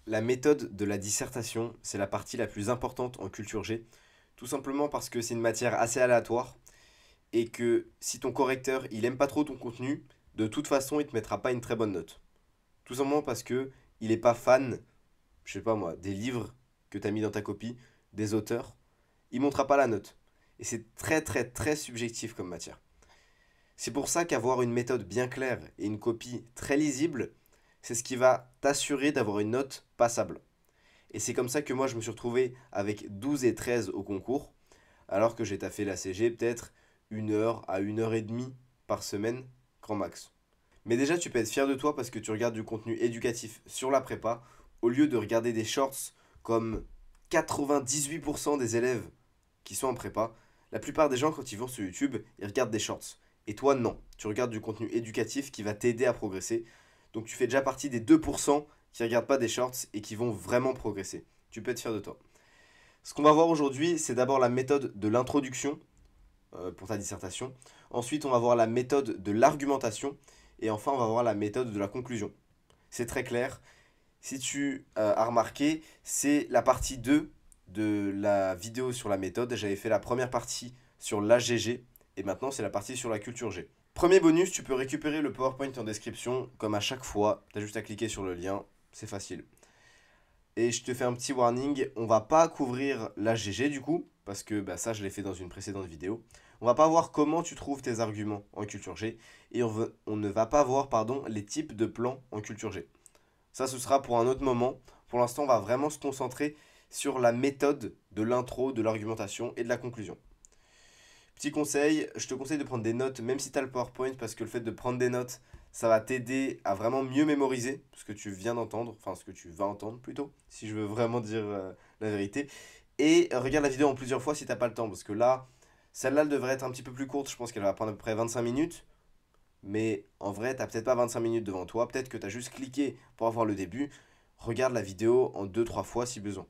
La méthode de la dissertation, c'est la partie la plus importante en culture G, tout simplement parce que c'est une matière assez aléatoire et que si ton correcteur il aime pas trop ton contenu, de toute façon il te mettra pas une très bonne note. Tout simplement parce que il est pas fan, je sais pas moi, des livres que tu as mis dans ta copie, des auteurs, il montrera pas la note. Et c'est très très très subjectif comme matière. C'est pour ça qu'avoir une méthode bien claire et une copie très lisible, c'est ce qui va t'assurer d'avoir une note passable. Et c'est comme ça que moi je me suis retrouvé avec 12 et 13 au concours, alors que j'ai taffé la CG peut-être 1 heure à 1 heure et demie par semaine, grand max. Mais déjà tu peux être fier de toi parce que tu regardes du contenu éducatif sur la prépa, au lieu de regarder des shorts comme 98% des élèves qui sont en prépa. La plupart des gens quand ils vont sur YouTube, ils regardent des shorts. Et toi non, tu regardes du contenu éducatif qui va t'aider à progresser. Donc tu fais déjà partie des 2% qui ne regardent pas des shorts et qui vont vraiment progresser. Tu peux être fier de toi. Ce qu'on va voir aujourd'hui, c'est d'abord la méthode de l'introduction pour ta dissertation. Ensuite, on va voir la méthode de l'argumentation. Et enfin, on va voir la méthode de la conclusion. C'est très clair. Si tu as remarqué, c'est la partie 2 de la vidéo sur la méthode. J'avais fait la première partie sur l'AGG et maintenant c'est la partie sur la culture G. Premier bonus, tu peux récupérer le PowerPoint en description comme à chaque fois. Tu as juste à cliquer sur le lien, c'est facile. Et je te fais un petit warning, on va pas couvrir l'AGG du coup, parce que bah, ça je l'ai fait dans une précédente vidéo. On va pas voir comment tu trouves tes arguments en culture G, et on ne va pas voir pardon, les types de plans en culture G. Ça ce sera pour un autre moment. Pour l'instant on va vraiment se concentrer sur la méthode de l'intro, de l'argumentation et de la conclusion. Petit conseil, je te conseille de prendre des notes même si tu as le PowerPoint parce que le fait de prendre des notes, ça va t'aider à vraiment mieux mémoriser ce que tu viens d'entendre, enfin ce que tu vas entendre plutôt, si je veux vraiment dire la vérité. Et regarde la vidéo en plusieurs fois si t'as pas le temps parce que là, celle-là elle devrait être un petit peu plus courte, je pense qu'elle va prendre à peu près 25 minutes. Mais en vrai, t'as peut-être pas 25 minutes devant toi, peut-être que t'as juste cliqué pour avoir le début. Regarde la vidéo en deux trois fois si besoin.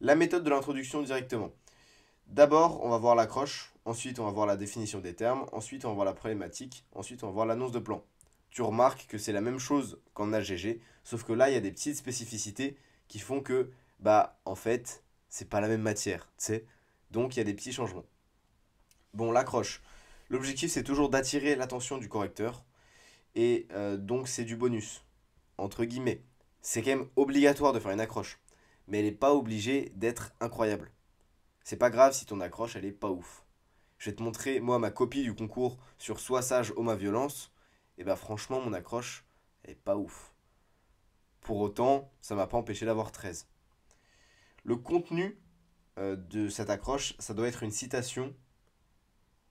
La méthode de l'introduction directement. D'abord, on va voir l'accroche, ensuite on va voir la définition des termes, ensuite on va voir la problématique, ensuite on va voir l'annonce de plan. Tu remarques que c'est la même chose qu'en AGG, sauf que là il y a des petites spécificités qui font que, bah en fait, c'est pas la même matière, tu sais. Donc il y a des petits changements. Bon, l'accroche. L'objectif c'est toujours d'attirer l'attention du correcteur, et donc c'est du bonus, entre guillemets. C'est quand même obligatoire de faire une accroche, mais elle n'est pas obligée d'être incroyable. C'est pas grave si ton accroche elle est pas ouf. Je vais te montrer moi ma copie du concours sur Sois sage, ô ma violence. Et bah franchement mon accroche elle est pas ouf. Pour autant, ça m'a pas empêché d'avoir 13. Le contenu de cette accroche, ça doit être une citation.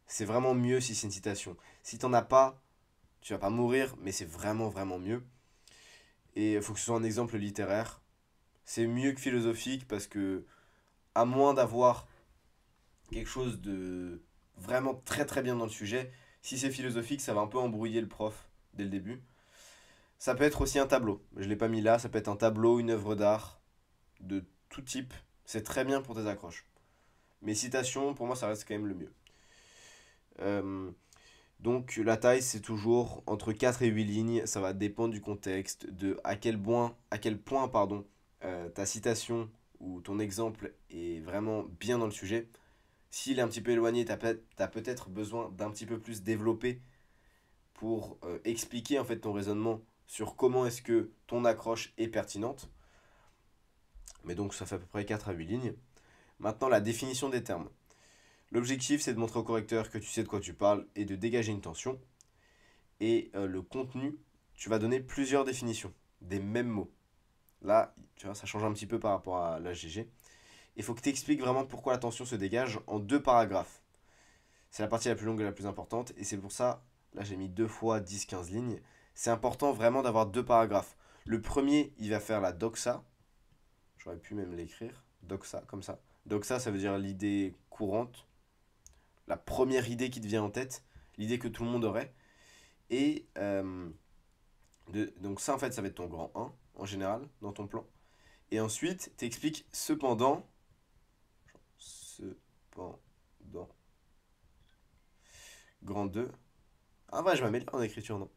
C'est vraiment mieux si c'est une citation. Si t'en as pas, tu vas pas mourir, mais c'est vraiment vraiment mieux. Et il faut que ce soit un exemple littéraire. C'est mieux que philosophique parce que, à moins d'avoir quelque chose de vraiment très très bien dans le sujet. Si c'est philosophique, ça va un peu embrouiller le prof dès le début. Ça peut être aussi un tableau. Je ne l'ai pas mis là, ça peut être un tableau, une œuvre d'art, de tout type. C'est très bien pour tes accroches. Mais citation, pour moi, ça reste quand même le mieux. Euh, donc la taille, c'est toujours entre 4 et 8 lignes. Ça va dépendre du contexte, de à quel point pardon, ta citation ou ton exemple est vraiment bien dans le sujet. S'il est un petit peu éloigné, tu as peut-être besoin d'un petit peu plus développer pour expliquer en fait ton raisonnement sur comment est-ce que ton accroche est pertinente. Mais donc ça fait à peu près 4 à 8 lignes. Maintenant, la définition des termes. L'objectif, c'est de montrer au correcteur que tu sais de quoi tu parles et de dégager une tension. Et le contenu, tu vas donner plusieurs définitions des mêmes mots. Là, tu vois, ça change un petit peu par rapport à l'AGG. Il faut que tu expliques vraiment pourquoi la tension se dégage en deux paragraphes. C'est la partie la plus longue et la plus importante. Et c'est pour ça, là j'ai mis deux fois 10-15 lignes. C'est important vraiment d'avoir deux paragraphes. Le premier, il va faire la doxa. J'aurais pu même l'écrire. Doxa, comme ça. Doxa, ça veut dire l'idée courante. La première idée qui te vient en tête. L'idée que tout le monde aurait. Et donc ça, en fait, ça va être ton grand 1, en général, dans ton plan. Et ensuite, tu expliques cependant. Cependant. Grand 2. Ah ouais, je m'améliore en écriture, non.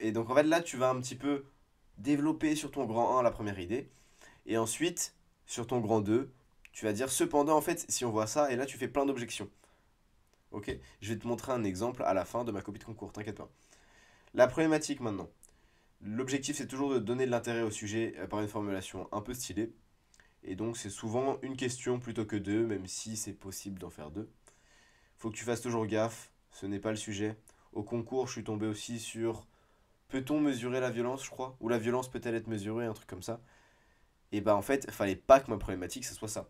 Et donc en fait là tu vas un petit peu développer sur ton grand 1 la première idée. Et ensuite, sur ton grand 2, tu vas dire cependant, en fait, si on voit ça, et là tu fais plein d'objections. Ok? Je vais te montrer un exemple à la fin de ma copie de concours, t'inquiète pas. La problématique maintenant. L'objectif, c'est toujours de donner de l'intérêt au sujet par une formulation un peu stylée. Et donc, c'est souvent une question plutôt que deux, même si c'est possible d'en faire deux. Faut que tu fasses toujours gaffe, ce n'est pas le sujet. Au concours, je suis tombé aussi sur peut-on mesurer la violence, je crois, ou la violence peut-elle être mesurée, un truc comme ça. Et bah, en fait, fallait pas que ma problématique, ce soit ça.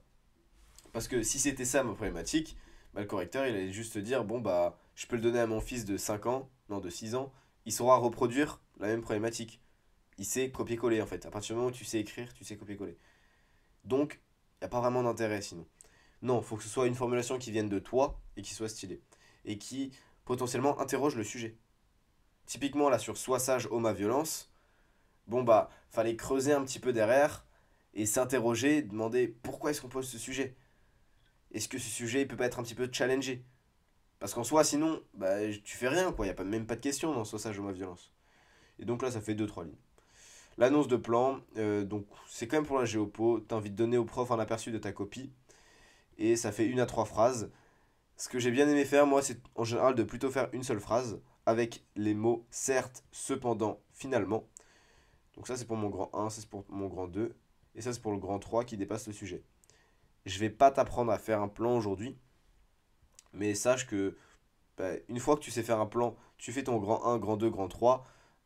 Parce que si c'était ça ma problématique, bah, le correcteur, il allait juste te dire bon, bah, je peux le donner à mon fils de 5 ans, non, de 6 ans, il saura reproduire la même problématique. Il sait copier-coller en fait. À partir du moment où tu sais écrire, tu sais copier-coller. Donc, il n'y a pas vraiment d'intérêt sinon. Non, il faut que ce soit une formulation qui vienne de toi et qui soit stylée. Et qui potentiellement interroge le sujet. Typiquement là sur Sois sage, ô ma violence, bon bah, fallait creuser un petit peu derrière et s'interroger, demander pourquoi est-ce qu'on pose ce sujet. Est-ce que ce sujet il peut pas être un petit peu challengé? Parce qu'en soi, sinon, bah, tu fais rien quoi, il n'y a pas, même pas de question dans Sois sage, ô ma violence. Et donc là, ça fait deux trois lignes. L'annonce de plan, donc c'est quand même pour la géopo, t'as envie de donner au prof un aperçu de ta copie, et ça fait une à trois phrases. Ce que j'ai bien aimé faire, moi, c'est en général de plutôt faire une seule phrase, avec les mots certes, cependant, finalement. Donc ça c'est pour mon grand 1, ça c'est pour mon grand 2, et ça c'est pour le grand 3 qui dépasse le sujet. Je vais pas t'apprendre à faire un plan aujourd'hui, mais sache que bah, une fois que tu sais faire un plan, tu fais ton grand 1, grand 2, grand 3,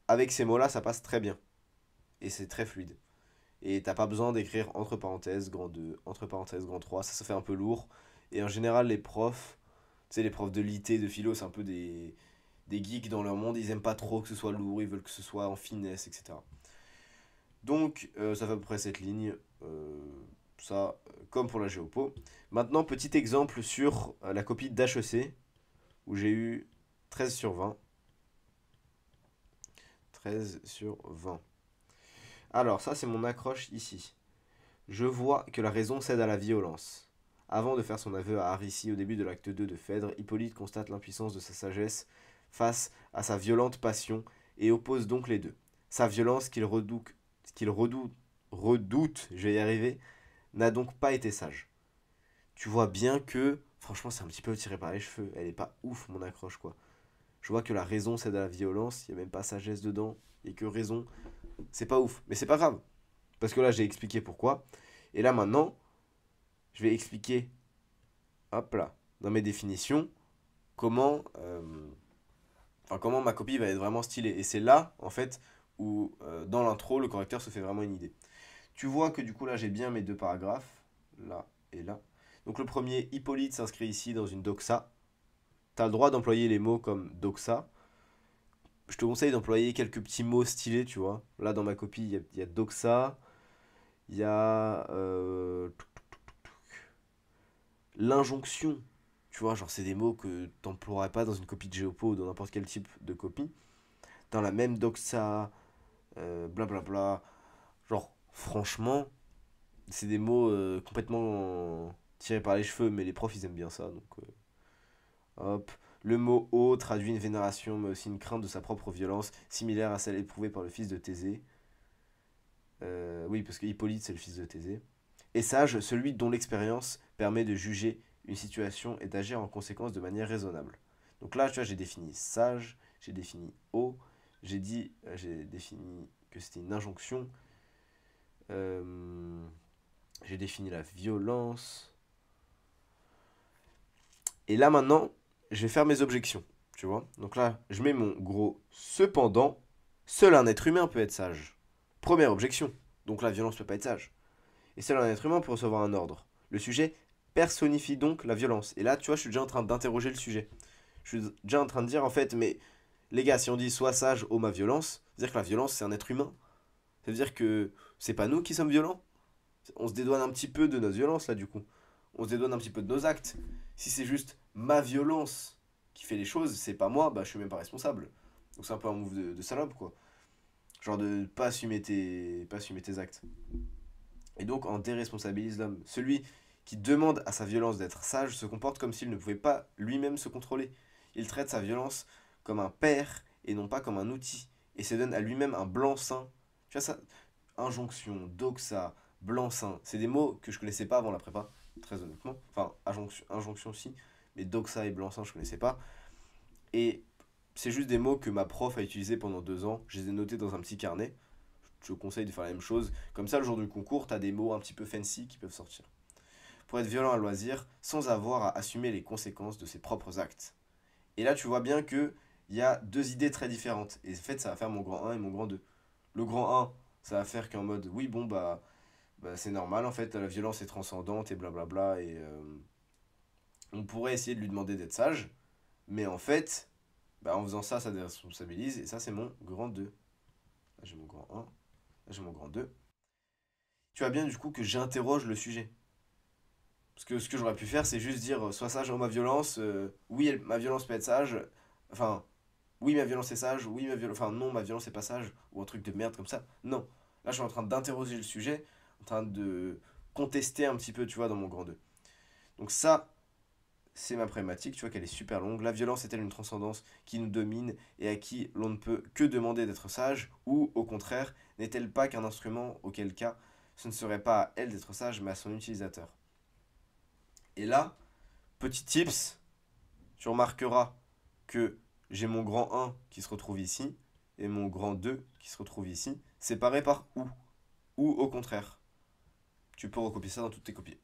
avec ces mots-là, ça passe très bien. Et c'est très fluide. Et t'as pas besoin d'écrire entre parenthèses, grand 2, entre parenthèses, grand 3, ça fait un peu lourd. Et en général, les profs, tu sais, les profs de l'IT, de philo, c'est un peu des geeks dans leur monde, ils aiment pas trop que ce soit lourd, ils veulent que ce soit en finesse, etc. Donc, ça fait à peu près cette ligne. Ça, comme pour la géopo. Maintenant, petit exemple sur la copie d'HEC, où j'ai eu 13 sur 20. 13 sur 20. Alors, ça, c'est mon accroche ici. Je vois que la raison cède à la violence. Avant de faire son aveu à Aricie au début de l'acte 2 de Phèdre, Hippolyte constate l'impuissance de sa sagesse face à sa violente passion et oppose donc les deux. Sa violence qu'il redoute, je vais y arriver, n'a donc pas été sage. Tu vois bien que, franchement, c'est un petit peu tiré par les cheveux. Elle est pas ouf, mon accroche, quoi. Je vois que la raison cède à la violence, il n'y a même pas sagesse dedans, et que raison, c'est pas ouf. Mais c'est pas grave, parce que là, j'ai expliqué pourquoi. Et là, maintenant, je vais expliquer, hop là, dans mes définitions, comment, comment ma copie va être vraiment stylée. Et c'est là, en fait, où, dans l'intro, le correcteur se fait vraiment une idée. Tu vois que du coup, là, j'ai bien mes deux paragraphes, là et là. Donc le premier, Hippolyte s'inscrit ici dans une doxa. Tu as le droit d'employer les mots comme doxa. Je te conseille d'employer quelques petits mots stylés, tu vois. Là, dans ma copie, il y a doxa, il y a l'injonction. Tu vois, genre, c'est des mots que t'emploierais pas dans une copie de Géopo ou dans n'importe quel type de copie. Dans la même doxa, blablabla. Genre, franchement, c'est des mots complètement tirés par les cheveux, mais les profs, ils aiment bien ça, donc hop. Le mot haut traduit une vénération, mais aussi une crainte de sa propre violence, similaire à celle éprouvée par le fils de Thésée. Oui, parce que Hippolyte, c'est le fils de Thésée. Et sage, celui dont l'expérience permet de juger une situation et d'agir en conséquence de manière raisonnable. Donc là, tu vois, j'ai défini sage, j'ai défini haut, j'ai défini que c'était une injonction, euh, j'ai défini la violence. Et là, maintenant, je vais faire mes objections. Tu vois? Donc là, je mets mon gros cependant, seul un être humain peut être sage. Première objection. Donc la violence peut pas être sage. Et seul un être humain peut recevoir un ordre. Le sujet personnifie donc la violence. Et là, tu vois, je suis déjà en train d'interroger le sujet. Je suis déjà en train de dire, en fait, mais les gars, si on dit sois sage, ô ma violence, c'est-à-dire que la violence, c'est un être humain. Ça veut dire que c'est pas nous qui sommes violents. On se dédouane un petit peu de notre violence, là, du coup. On se dédouane un petit peu de nos actes. Si c'est juste ma violence qui fait les choses, c'est pas moi, bah je suis même pas responsable. Donc c'est un peu un move de salope, quoi. Genre de pas assumer tes actes. Et donc on déresponsabilise l'homme. Celui qui demande à sa violence d'être sage se comporte comme s'il ne pouvait pas lui-même se contrôler. Il traite sa violence comme un père et non pas comme un outil. Et se donne à lui-même un blanc-seing, Tu vois ça, injonction, doxa, blanc-seing, c'est des mots que je connaissais pas avant la prépa, très honnêtement. Enfin, injonction aussi, mais doxa et blanc-seing, je connaissais pas. Et c'est juste des mots que ma prof a utilisés pendant 2 ans. Je les ai notés dans un petit carnet. Je te conseille de faire la même chose. Comme ça, le jour du concours, tu as des mots un petit peu fancy qui peuvent sortir. Pour être violent à loisir, sans avoir à assumer les conséquences de ses propres actes. Et là, tu vois bien que il y a deux idées très différentes. Et en fait, ça va faire mon grand 1 et mon grand 2. Le grand 1, ça va faire qu'en mode, oui, bon, bah c'est normal, en fait, la violence est transcendante et blablabla. Et on pourrait essayer de lui demander d'être sage. Mais en fait, bah, en faisant ça, ça déresponsabilise. Et ça, c'est mon grand 2. Là, j'ai mon grand 1. Là, j'ai mon grand 2. Tu vois bien, du coup, que j'interroge le sujet. Parce que ce que j'aurais pu faire, c'est juste dire sois sage dans ma violence. Oui, ma violence peut être sage. Enfin, oui, ma violence est sage. Oui, ma violence. Enfin, non, ma violence est pas sage. Ou un truc de merde comme ça. Non. Là, je suis en train d'interroger le sujet. En train de contester un petit peu, tu vois, dans mon grand 2. Donc, ça, c'est ma problématique. Tu vois qu'elle est super longue. La violence est-elle une transcendance qui nous domine et à qui l'on ne peut que demander d'être sage? Ou, au contraire, n'est-elle pas qu'un instrument auquel cas ce ne serait pas à elle d'être sage, mais à son utilisateur? Et là, petit tips, tu remarqueras que j'ai mon grand 1 qui se retrouve ici et mon grand 2 qui se retrouve ici, séparés par ou. Ou au contraire. Tu peux recopier ça dans toutes tes copies.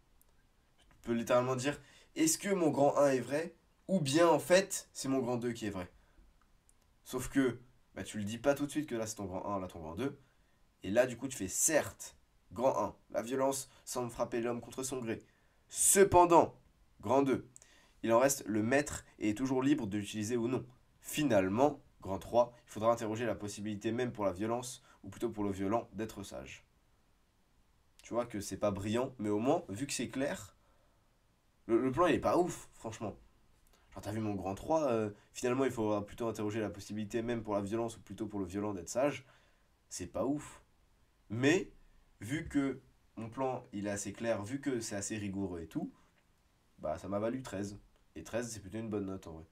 Tu peux littéralement dire est-ce que mon grand 1 est vrai ou bien en fait c'est mon grand 2 qui est vrai. Sauf que bah, tu le dis pas tout de suite que là c'est ton grand 1, là ton grand 2. Et là du coup tu fais certes, grand 1, la violence semble frapper l'homme contre son gré. Cependant, grand 2, il en reste le maître et est toujours libre de l'utiliser ou non. Finalement, grand 3, il faudra interroger la possibilité même pour la violence, ou plutôt pour le violent, d'être sage. Tu vois que c'est pas brillant, mais au moins, vu que c'est clair, le plan il est pas ouf, franchement. Genre t'as vu mon grand 3, finalement il faudra plutôt interroger la possibilité même pour la violence, ou plutôt pour le violent d'être sage. C'est pas ouf. Mais, vu que mon plan il est assez clair, vu que c'est assez rigoureux et tout, bah ça m'a valu 13. Et 13 c'est plutôt une bonne note en vrai.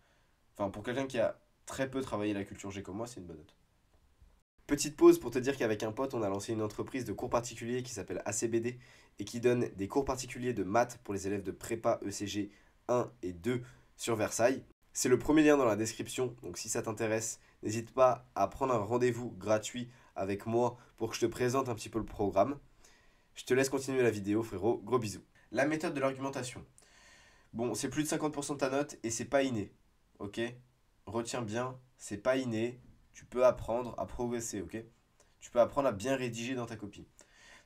Enfin, pour quelqu'un qui a très peu travaillé la culture G comme moi, c'est une bonne note. Petite pause pour te dire qu'avec un pote, on a lancé une entreprise de cours particuliers qui s'appelle ACBD et qui donne des cours particuliers de maths pour les élèves de prépa ECG 1 et 2 sur Versailles. C'est le premier lien dans la description, donc si ça t'intéresse, n'hésite pas à prendre un rendez-vous gratuit avec moi pour que je te présente un petit peu le programme. Je te laisse continuer la vidéo, frérot. Gros bisous. La méthode de l'argumentation. Bon, c'est plus de 50% de ta note et c'est pas inné. Ok? Retiens bien, c'est pas inné. Tu peux apprendre à progresser, ok? Tu peux apprendre à bien rédiger dans ta copie.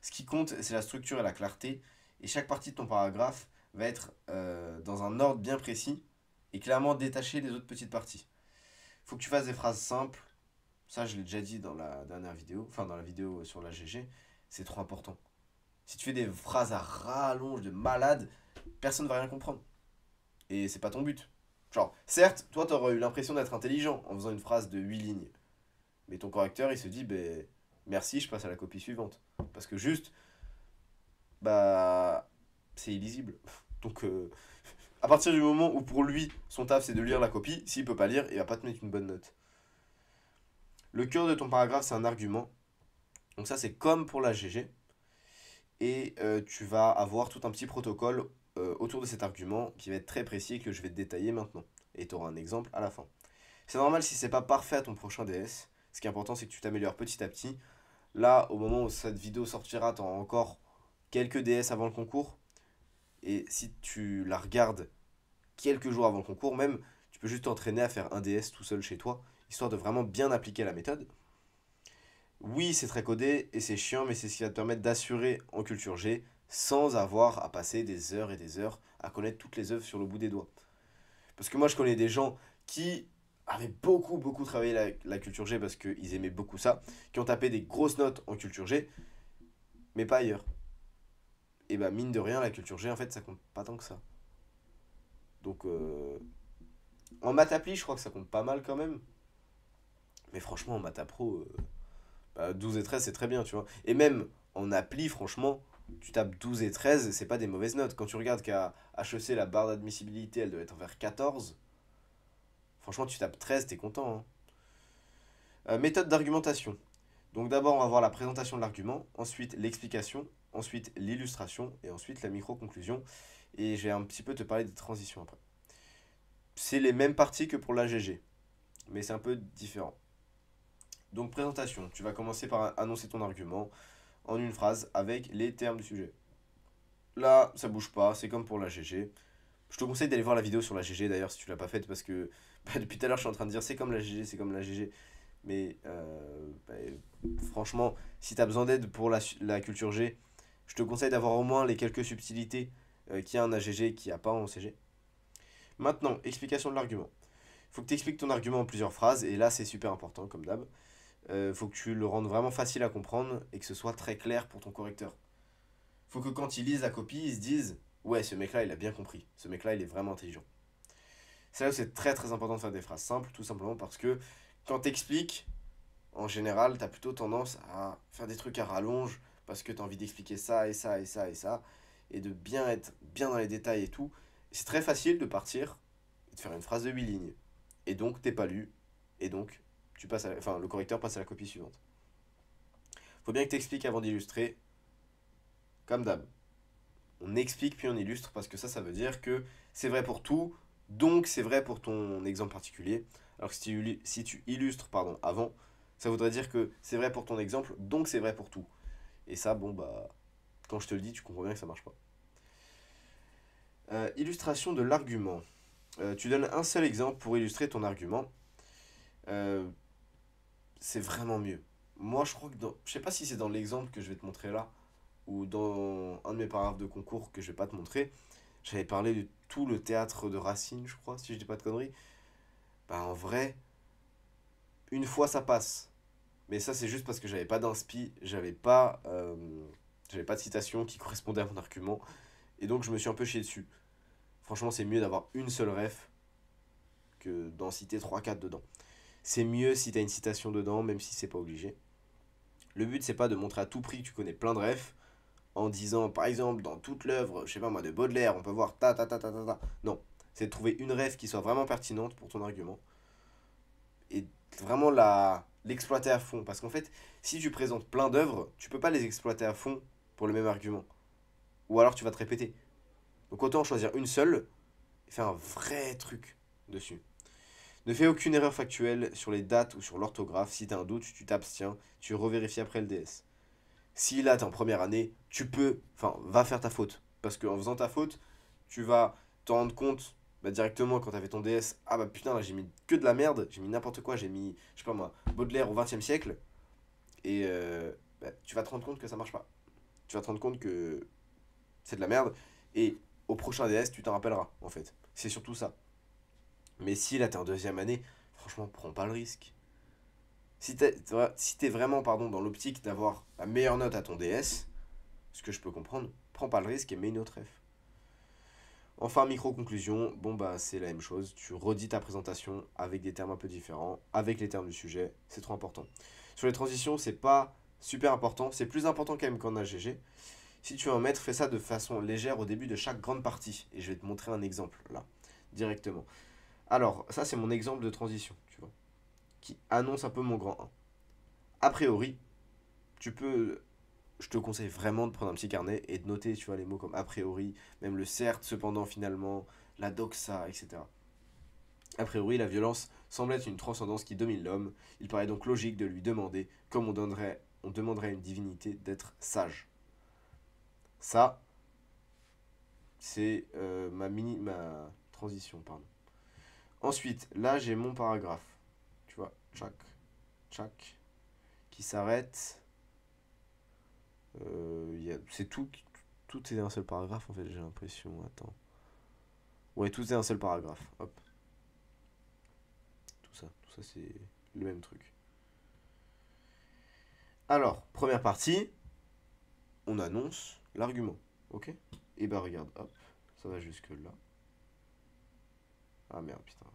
Ce qui compte, c'est la structure et la clarté. Et chaque partie de ton paragraphe va être dans un ordre bien précis et clairement détaché des autres petites parties. Il faut que tu fasses des phrases simples. Ça, je l'ai déjà dit dans la dernière vidéo, enfin dans la vidéo sur la GG. C'est trop important. Si tu fais des phrases à rallonge de malade, personne ne va rien comprendre. Et c'est pas ton but. Genre, certes, toi, t'aurais eu l'impression d'être intelligent en faisant une phrase de 8 lignes. Mais ton correcteur, il se dit, ben, merci, je passe à la copie suivante. Parce que juste, bah, c'est illisible. Donc, à partir du moment où pour lui, son taf, c'est de lire la copie, s'il peut pas lire, il va pas te mettre une bonne note. Le cœur de ton paragraphe, c'est un argument. Donc ça, c'est comme pour la GG. Et tu vas avoir tout un petit protocole autour de cet argument qui va être très précis et que je vais te détailler maintenant. Et tu auras un exemple à la fin. C'est normal si c'est pas parfait à ton prochain DS. Ce qui est important, c'est que tu t'améliores petit à petit. Là, au moment où cette vidéo sortira, tu auras encore quelques DS avant le concours. Et si tu la regardes quelques jours avant le concours, même, tu peux juste t'entraîner à faire un DS tout seul chez toi, histoire de vraiment bien appliquer la méthode. Oui, c'est très codé et c'est chiant, mais c'est ce qui va te permettre d'assurer en culture G sans avoir à passer des heures et des heures à connaître toutes les œuvres sur le bout des doigts. Parce que moi, je connais des gens qui avaient beaucoup travaillé la culture G parce qu'ils aimaient beaucoup ça, qui ont tapé des grosses notes en culture G, mais pas ailleurs. Et bah, mine de rien, la culture G, en fait, ça compte pas tant que ça. Donc, en maths appli, je crois que ça compte pas mal quand même. Mais franchement, en maths pro, bah, 12 et 13, c'est très bien, tu vois. Et même en appli, franchement, tu tapes 12 et 13, c'est pas des mauvaises notes. Quand tu regardes qu'à HEC, la barre d'admissibilité, elle doit être vers 14. Franchement, tu tapes 13, t'es content, hein. Méthode d'argumentation. Donc d'abord, on va voir la présentation de l'argument, ensuite l'explication, ensuite l'illustration, et ensuite la micro-conclusion. Et je vais un petit peu te parler des transitions après. C'est les mêmes parties que pour l'AGG, mais c'est un peu différent. Donc présentation, tu vas commencer par annoncer ton argument en une phrase avec les termes du sujet. Là, ça bouge pas, c'est comme pour l'AGG. Je te conseille d'aller voir la vidéo sur l'AGG d'ailleurs si tu l'as pas faite parce que depuis tout à l'heure je suis en train de dire c'est comme l'AGG, c'est comme l'AGG. Mais franchement, si tu as besoin d'aide pour la culture G, je te conseille d'avoir au moins les quelques subtilités qu'il y a en AGG et qu'il n'y a pas en CG. Maintenant, explication de l'argument. Il faut que tu expliques ton argument en plusieurs phrases, et là c'est super important comme d'hab. Il faut que tu le rendes vraiment facile à comprendre et que ce soit très clair pour ton correcteur. Il faut que quand ils lisent la copie, ils se disent ouais, ce mec-là il a bien compris, ce mec-là il est vraiment intelligent. C'est là où c'est très très important de faire des phrases simples, tout simplement parce que quand tu expliques, en général, tu as plutôt tendance à faire des trucs à rallonge parce que tu as envie d'expliquer ça et ça et ça et ça et de bien être bien dans les détails et tout. C'est très facile de partir et de faire une phrase de 8 lignes. Et donc, t'es pas lu. Et donc, enfin, le correcteur passe à la copie suivante. Faut bien que tu expliques avant d'illustrer, comme d'hab. On explique puis on illustre parce que ça veut dire que c'est vrai pour tout, donc c'est vrai pour ton exemple particulier. Alors que si tu illustres pardon, avant, ça voudrait dire que c'est vrai pour ton exemple, donc c'est vrai pour tout. Et ça, bon, bah, quand je te le dis, tu comprends bien que ça marche pas. Illustration de l'argument. Tu donnes un seul exemple pour illustrer ton argument. Euh, c'est vraiment mieux. Moi, je crois que je sais pas si c'est dans l'exemple que je vais te montrer là, ou dans un de mes paragraphes de concours que je vais pas te montrer. J'avais parlé de tout le théâtre de Racine, je crois, si je dis pas de conneries. Bah, en vrai, une fois ça passe. Mais ça, c'est juste parce que j'avais pas d'inspi, j'avais pas de citation qui correspondait à mon argument. Et donc, je me suis un peu chié dessus. Franchement, c'est mieux d'avoir une seule ref que d'en citer trois quatre dedans. C'est mieux si t'as une citation dedans, même si c'est pas obligé. Le but, c'est pas de montrer à tout prix que tu connais plein de refs en disant, par exemple, dans toute l'œuvre, je sais pas moi, de Baudelaire, on peut voir ta ta ta ta ta ta. Non, c'est de trouver une ref qui soit vraiment pertinente pour ton argument et vraiment l'exploiter à fond. Parce qu'en fait, si tu présentes plein d'œuvres, tu peux pas les exploiter à fond pour le même argument. Ou alors tu vas te répéter. Donc autant choisir une seule et faire un vrai truc dessus. Ne fais aucune erreur factuelle sur les dates ou sur l'orthographe. Si tu as un doute, tu t'abstiens, tu revérifies après le DS. Si là, t'es en première année, va faire ta faute. Parce qu'en faisant ta faute, tu vas t'en rendre compte directement quand t'avais ton DS. Ah bah putain, là j'ai mis que de la merde, j'ai mis n'importe quoi, j'ai mis, je sais pas moi, Baudelaire au XXe siècle. Et tu vas te rendre compte que ça marche pas. Tu vas te rendre compte que c'est de la merde. Et au prochain DS, tu t'en rappelleras, en fait. C'est surtout ça. Mais si là, t'es en deuxième année, franchement, prends pas le risque. Si t'es vraiment dans l'optique d'avoir la meilleure note à ton DS, ce que je peux comprendre, prends pas le risque et mets une autre F. Enfin, micro-conclusion, bon bah c'est la même chose, tu redis ta présentation avec des termes un peu différents, avec les termes du sujet, c'est trop important. Sur les transitions, c'est pas super important, c'est plus important quand même qu'en AGG. Si tu veux en mettre, fais ça de façon légère au début de chaque grande partie. Et je vais te montrer un exemple là, directement. Alors, ça c'est mon exemple de transition, tu vois, qui annonce un peu mon grand 1. A priori, tu peux je te conseille vraiment de prendre un petit carnet et de noter, tu vois, les mots comme a priori, même le certes, cependant, finalement, la doxa, etc. A priori, la violence semble être une transcendance qui domine l'homme. Il paraît donc logique de lui demander, comme on demanderait à une divinité, d'être sage. Ça, c'est ma transition, pardon. Ensuite, là, j'ai mon paragraphe. Tu vois, tchac, tchac, qui s'arrête. C'est tout est un seul paragraphe en fait, j'ai l'impression. Attends. Ouais, tout est un seul paragraphe. Hop. Tout ça c'est le même truc. Alors, première partie, on annonce l'argument. Ok. Et bah regarde, hop, ça va jusque là. Ah merde, putain.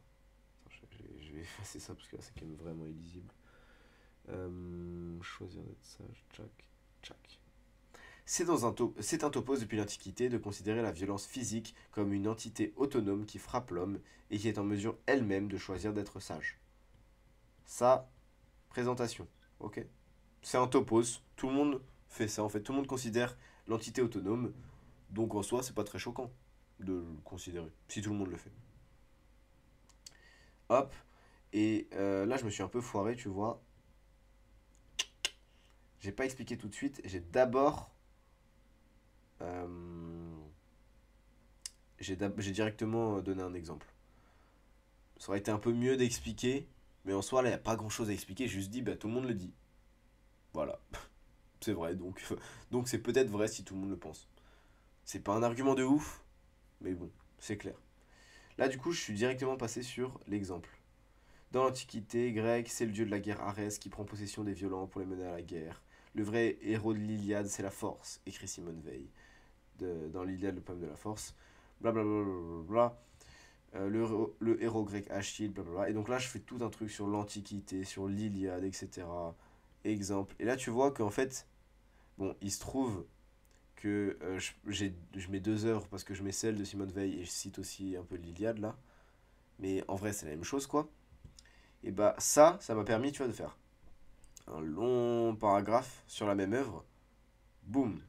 Attends, je vais effacer ça parce que là c'est quand même vraiment illisible. Choisir d'être sage, tchac, tchac. C'est un topos depuis l'Antiquité de considérer la violence physique comme une entité autonome qui frappe l'homme et qui est en mesure elle-même de choisir d'être sage. Ça, présentation, ok? C'est un topos. Tout le monde fait ça, en fait. Tout le monde considère l'entité autonome. Donc en soi, c'est pas très choquant de le considérer, si tout le monde le fait. Hop. Et là, je me suis un peu foiré, tu vois. J'ai pas expliqué tout de suite. Euh, j'ai directement donné un exemple. Ça aurait été un peu mieux d'expliquer, mais en soi, là, il n'y a pas grand chose à expliquer. J'ai juste dit, bah, tout le monde le dit. Voilà. C'est vrai, donc donc c'est peut-être vrai si tout le monde le pense. C'est pas un argument de ouf, mais bon, c'est clair. Là, du coup, je suis directement passé sur l'exemple. Dans l'Antiquité grecque, c'est le dieu de la guerre Arès qui prend possession des violents pour les mener à la guerre. Le vrai héros de l'Iliade, c'est la force, écrit Simone Veil dans l'Iliade, le poème de la force. Blablabla. Bla, bla, bla, bla. Le héros grec Achille, blablabla. Et donc là, je fais tout un truc sur l'Antiquité, sur l'Iliade, etc. Exemple. Et là, tu vois qu'en fait, bon, il se trouve que je mets 2 heures parce que je mets celle de Simone Veil et je cite aussi un peu l'Iliade là. Mais en vrai, c'est la même chose quoi. Et bah, ça m'a permis, tu vois, de faire un long paragraphe sur la même œuvre. Boum.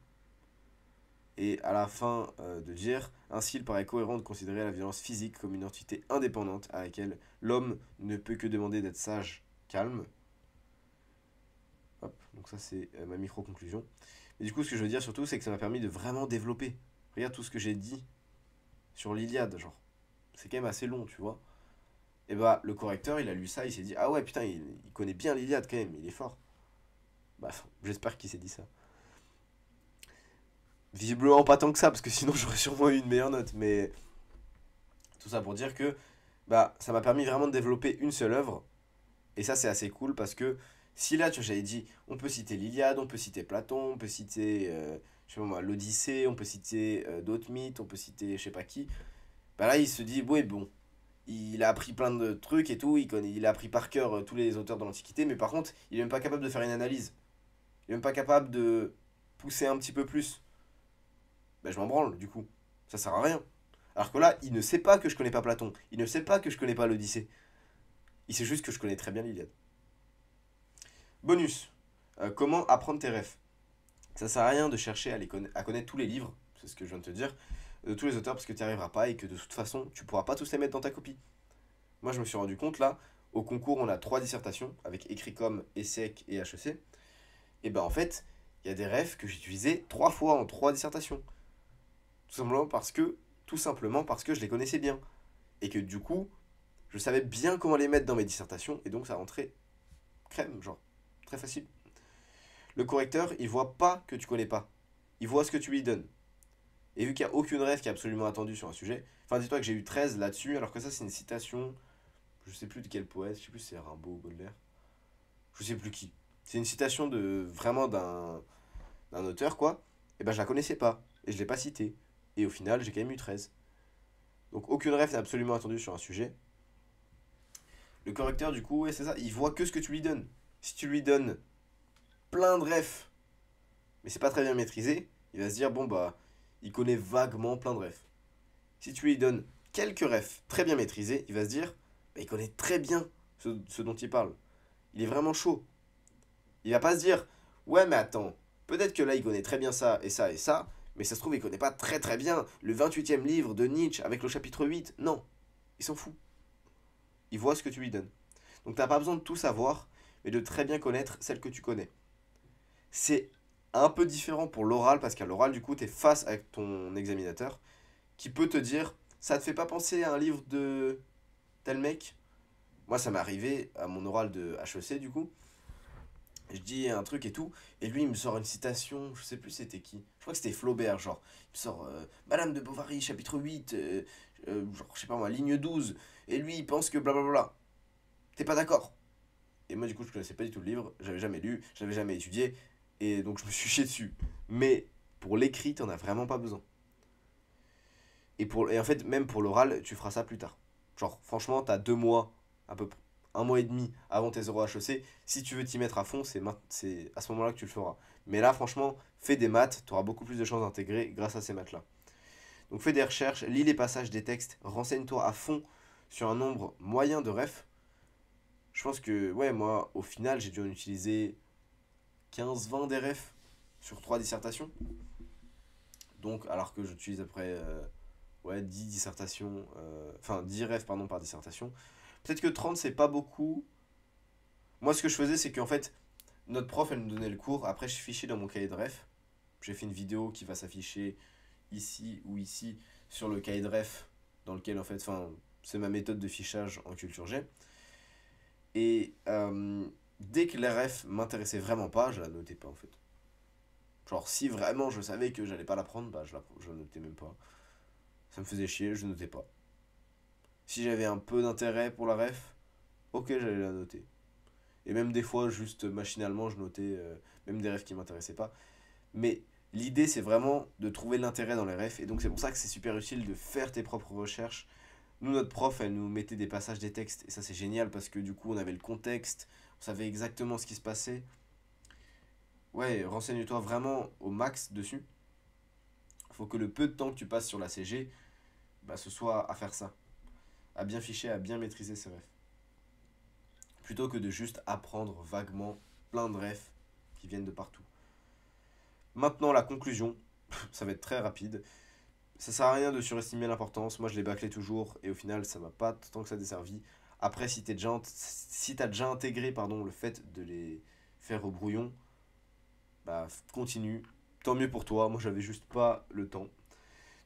Et à la fin de dire, ainsi il paraît cohérent de considérer la violence physique comme une entité indépendante à laquelle l'homme ne peut que demander d'être sage, calme. Hop, donc ça c'est ma micro-conclusion. Mais du coup, ce que je veux dire surtout, c'est que ça m'a permis de vraiment développer. Regarde tout ce que j'ai dit sur l'Iliade, genre. C'est quand même assez long, tu vois. Et bah, le correcteur, il a lu ça, il s'est dit, ah ouais, putain, il connaît bien l'Iliade quand même, il est fort. Bah, j'espère qu'il s'est dit ça. Visiblement pas tant que ça, parce que sinon j'aurais sûrement eu une meilleure note. Mais tout ça pour dire que bah, ça m'a permis vraiment de développer une seule œuvre. Et ça, c'est assez cool parce que si là, tu vois, j'avais dit, on peut citer l'Iliade, on peut citer Platon, on peut citer, je sais pas moi, l'Odyssée, on peut citer d'autres mythes, on peut citer je sais pas qui. Bah là, il se dit, ouais, bon, il a appris plein de trucs et tout, il a appris par cœur tous les auteurs de l'Antiquité, mais par contre, il est même pas capable de faire une analyse. Il est même pas capable de pousser un petit peu plus. Bah, je m'en branle, du coup. Ça sert à rien. Alors que là, il ne sait pas que je connais pas Platon. Il ne sait pas que je connais pas l'Odyssée. Il sait juste que je connais très bien l'Iliade. Bonus. Comment apprendre tes rêves? Ça sert à rien de chercher à connaître tous les livres, c'est ce que je viens de te dire, de tous les auteurs parce que tu n'y arriveras pas et que de toute façon, tu pourras pas tous les mettre dans ta copie. Moi, je me suis rendu compte là, au concours, on a 3 dissertations avec Écrit-Com, ESSEC et HEC. Et ben en fait, il y a des rêves que j'ai utilisés 3 fois en 3 dissertations. Tout simplement parce que je les connaissais bien. Et que du coup, je savais bien comment les mettre dans mes dissertations et donc ça rentrait crème, genre, très facile. Le correcteur, il voit pas que tu connais pas. Il voit ce que tu lui donnes. Et vu qu'il n'y a aucune rêve qui est absolument attendue sur un sujet, enfin dis-toi que j'ai eu 13 là-dessus, alors que ça c'est une citation, je sais plus de quel poète, je sais plus si c'est Rimbaud ou Baudelaire, je sais plus qui. C'est une citation de vraiment d'un auteur quoi, et ben je la connaissais pas, et je l'ai pas citée. Et au final j'ai quand même eu 13. Donc aucune rêve n'est absolument attendue sur un sujet. Le correcteur du coup, ouais c'est ça, il voit que ce que tu lui donnes. Si tu lui donnes plein de refs, mais c'est pas très bien maîtrisé, il va se dire bon bah il connaît vaguement plein de refs. Si tu lui donnes quelques refs très bien maîtrisés, il va se dire bah, il connaît très bien ce dont il parle. Il est vraiment chaud. Il va pas se dire ouais mais attends, peut-être que là il connaît très bien ça et ça et ça, mais ça se trouve il connaît pas très très bien le 28e livre de Nietzsche avec le chapitre 8. Non, il s'en fout. Il voit ce que tu lui donnes. Donc t'as pas besoin de tout savoir, mais de très bien connaître celle que tu connais. C'est un peu différent pour l'oral, parce qu'à l'oral, du coup, tu es face avec ton examinateur qui peut te dire ça te fait pas penser à un livre de tel mec? Moi, ça m'est arrivé à mon oral de HEC, du coup. Je dis un truc et tout, et lui, il me sort une citation, je sais plus c'était qui. Je crois que c'était Flaubert, genre. Il me sort Madame de Bovary, chapitre 8, genre, je sais pas moi, ligne 12. Et lui, il pense que blablabla. T'es pas d'accord? Et moi, du coup, je connaissais pas du tout le livre, j'avais jamais lu, je l'avais jamais étudié, et donc je me suis chié dessus. Mais pour l'écrit, t'en as vraiment pas besoin. Et en fait, même pour l'oral, tu feras ça plus tard. Genre, franchement, t'as 2 mois, à peu près, 1 mois et demi avant tes euros HEC. Si tu veux t'y mettre à fond, c'est à ce moment-là que tu le feras. Mais là, franchement, fais des maths, tu auras beaucoup plus de chances d'intégrer grâce à ces maths-là. Donc fais des recherches, lis les passages des textes, renseigne-toi à fond sur un nombre moyen de refs. Je pense que, ouais, moi, au final, j'ai dû en utiliser 15-20 des refs sur 3 dissertations. Donc, alors que j'utilise après 10 dissertations, 10 refs pardon, par dissertation. Peut-être que 30 c'est pas beaucoup. Moi, ce que je faisais, c'est qu'en fait, notre prof, elle nous donnait le cours. Après, je fichais dans mon cahier de ref. J'ai fait une vidéo qui va s'afficher ici ou ici sur le cahier de ref, dans lequel, en fait, c'est ma méthode de fichage en culture G. Et dès que les refs m'intéressaient vraiment pas, je la notais pas, en fait. Genre, si vraiment je savais que j'allais pas la prendre, bah, je la notais même pas. Ça me faisait chier, je notais pas. Si j'avais un peu d'intérêt pour la ref, ok, j'allais la noter. Et même des fois, juste machinalement, je notais même des refs qui m'intéressaient pas. Mais l'idée, c'est vraiment de trouver l'intérêt dans les refs. Et donc, c'est pour ça que c'est super utile de faire tes propres recherches. Nous, notre prof, elle nous mettait des passages des textes. Et ça, c'est génial parce que du coup, on avait le contexte. On savait exactement ce qui se passait. Ouais, renseigne-toi vraiment au max dessus. Il faut que le peu de temps que tu passes sur la CG, bah, ce soit à faire ça. À bien ficher, à bien maîtriser ses refs. Plutôt que de juste apprendre vaguement plein de refs qui viennent de partout. Maintenant, la conclusion, ça va être très rapide. Ça sert à rien de surestimer l'importance. Moi, je les bâclais toujours et au final, ça m'a pas tant que ça desservi. Après, si t'as déjà intégré le fait de les faire au brouillon, bah continue. Tant mieux pour toi. Moi, j'avais juste pas le temps.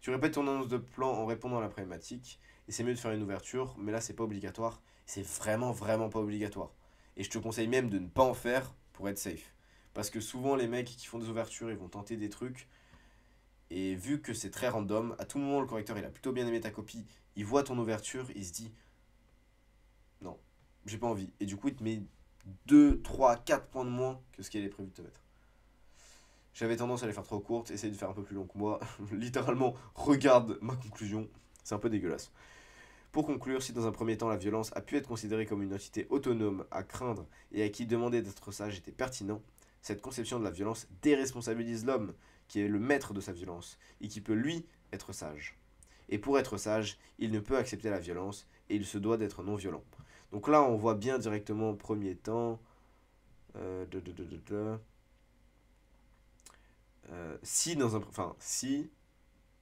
Tu répètes ton annonce de plan en répondant à la problématique. Et c'est mieux de faire une ouverture, mais là, c'est pas obligatoire. C'est vraiment, vraiment pas obligatoire. Et je te conseille même de ne pas en faire pour être safe. Parce que souvent, les mecs qui font des ouvertures, ils vont tenter des trucs. Et vu que c'est très random, à tout moment, le correcteur, il a plutôt bien aimé ta copie. Il voit ton ouverture, il se dit non, j'ai pas envie. Et du coup, il te met 2, 3, 4 points de moins que ce qu'il avait prévu de te mettre. J'avais tendance à les faire trop courtes, essayer de faire un peu plus long que moi. Littéralement, regarde ma conclusion. C'est un peu dégueulasse. Pour conclure, si dans un premier temps la violence a pu être considérée comme une entité autonome à craindre et à qui demander d'être sage était pertinent, cette conception de la violence déresponsabilise l'homme, qui est le maître de sa violence, et qui peut lui être sage. Et pour être sage, il ne peut accepter la violence, et il se doit d'être non violent. Donc là, on voit bien directement au premier temps... si,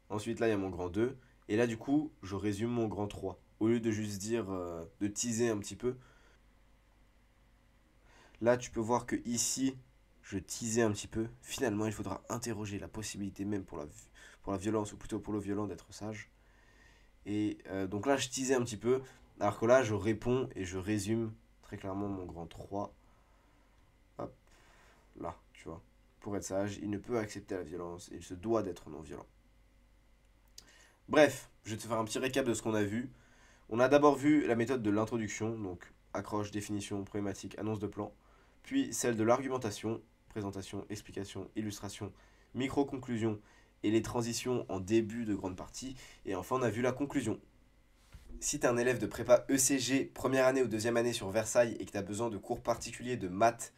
ensuite là il y a mon grand 2, et là du coup je résume mon grand 3. Au lieu de juste dire, de teaser un petit peu, là tu peux voir que ici je teasais un petit peu. Finalement il faudra interroger la possibilité même pour la violence, ou plutôt pour le violent, d'être sage. Et donc là je teasais un petit peu, alors que là je réponds et je résume très clairement mon grand 3. Hop, là, tu vois. Pour être sage, il ne peut accepter la violence et il se doit d'être non violent. Bref, je vais te faire un petit récap de ce qu'on a vu. On a d'abord vu la méthode de l'introduction, donc accroche, définition, problématique, annonce de plan. Puis celle de l'argumentation, présentation, explication, illustration, micro-conclusion et les transitions en début de grande partie. Et enfin, on a vu la conclusion. Si tu es un élève de prépa ECG, première année ou deuxième année sur Versailles et que tu as besoin de cours particuliers de maths,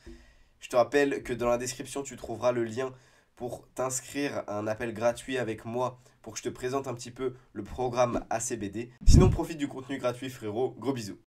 je te rappelle que dans la description, tu trouveras le lien pour t'inscrire à un appel gratuit avec moi pour que je te présente un petit peu le programme ACBD. Sinon, profite du contenu gratuit, frérot. Gros bisous.